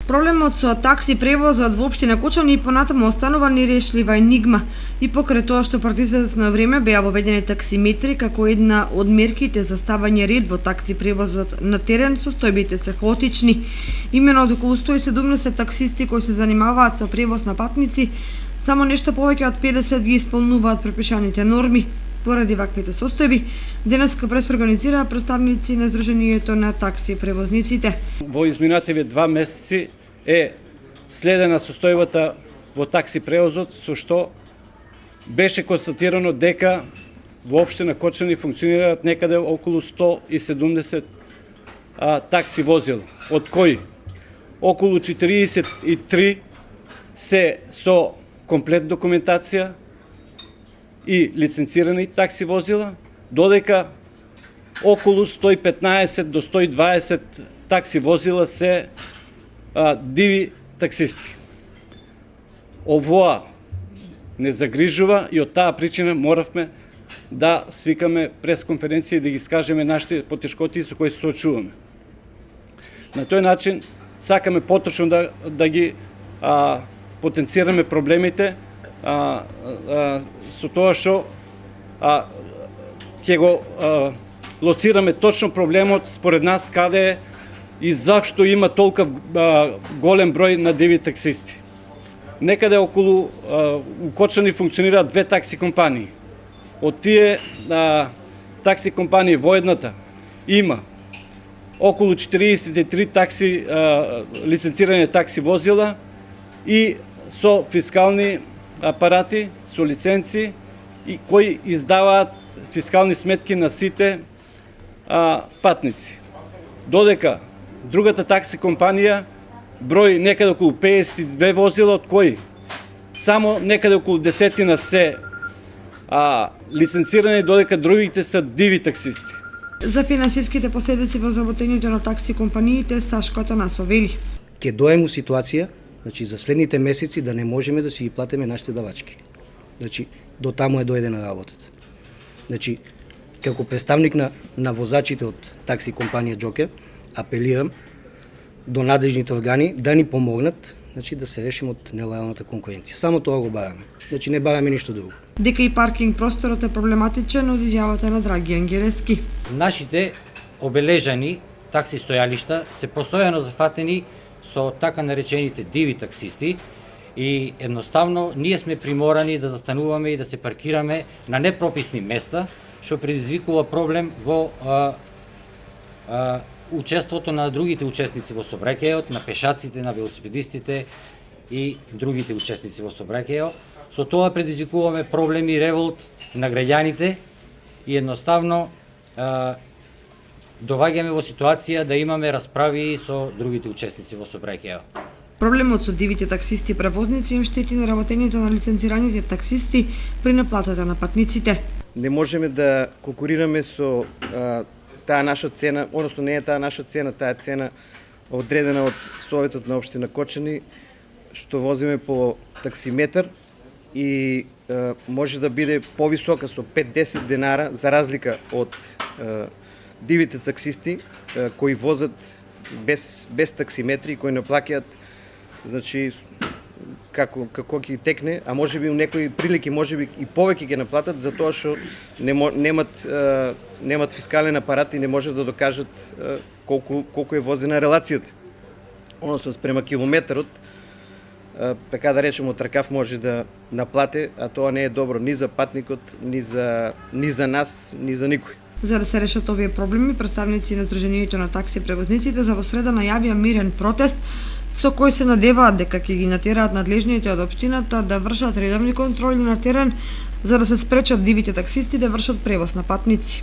Проблемот со такси превозот во општина Кочани и понатаму останува нерешлива енигма. И покрај тоа што пред известно време беа воведени таксиметри како една од мерките за ставање ред во такси превозот на терен, состојбите се хаотични. Имено од околу 170 таксисти кои се занимаваат со превоз на патници, само нешто повеќе од 50 ги исполнуваат препишаните норми. Поради ваквите состојби, денеска пресорганизираа представници на Сдруженијето на такси превозниците. Во изминативе 2 месеци е следена состојбата во такси превозот, со што беше констатирано дека во општина Кочани функционираат некаде околу 170 такси возила, од кои околу 43 се со комплет документација и лиценцирани такси возила, додека околу 115 до 120 такси возила се диви таксисти. Овоа не загрижува и од таа причина моравме да свикаме пресконференција и да ги скажеме нашите потешкоти со кои се соочуваме. На тој начин сакаме поточно да ги потенцираме проблемите со тоа што ќе го лоцираме точно проблемот според нас каде е и зашто има толков голем број на диви таксисти. Некаде околу у Кочани функционираат 2 такси компании. Од тие такси компании во едната има околу 43 такси лиценцирани такси возила и со фискални апарати, со лиценци и кои издаваат фискални сметки на сите патници. Додека другата такси компанија брои некаде околу 52 возила, од кои само некаде околу 10 се лиценцирани, додека другите се диви таксисти. За финансиските последици во разработењето на такси компаниите Сашко Атанасов вели: Ке дојдеме ситуација, за следните месеци да не можеме да си ги платиме нашите давачки. До таму е дојдена работата. Како представник на возачите од такси компанија Џокер, апелирам до надлежните органи да ни помогнат да се решим од нелојалната конкуренција. Само тоа го бараме. Не бараме ништо друго. Дека и паркинг просторот е проблематичен од изјавата на Драги Ангелески. Нашите обележани такси стојалишта се постојано зафатени со така наречените диви таксисти и едноставно ние сме приморани да застануваме и да се паркираме на непрописни места, што предизвикува проблем во учеството на другите учесници во сообраќајот, на пешаците, на велосипедистите и другите учесници во сообраќајот. Со тоа предизвикуваме проблеми и револт на граѓаните и едноставно доваѓаме во ситуација да имаме расправи со другите учесници во сообраќајот. Проблемот со дивите таксисти и превозници им штети на работењето на лиценцираните таксисти при наплатата на патниците. Не можеме да конкурираме со таа наша цена, односно не е таа наша цена, таа цена одредена од Советот на општина Кочани, што возиме по таксиметар и може да биде повисока со 5-10 денара за разлика од дивите таксисти кои возат без таксиметри, кои наплаќаат како ќе текне, а можеби у некои прилики можеби и повеќе ќе наплатат за тоа што немат фискален апарат и не може да докажат колку е возена релацијата. Односно спрема километарот, така да речеме, од ракав може да наплате, а тоа не е добро ни за патникот, ни за нас, ни за никој. За да се решат овие проблеми, представници на Сдруженијето на такси превозниците за во среда најавија мирен протест со кој се надеваат дека ќе ги натераат надлежните од општината да вршат редовни контроли на терен за да се спречат дивите таксисти да вршат превоз на патници.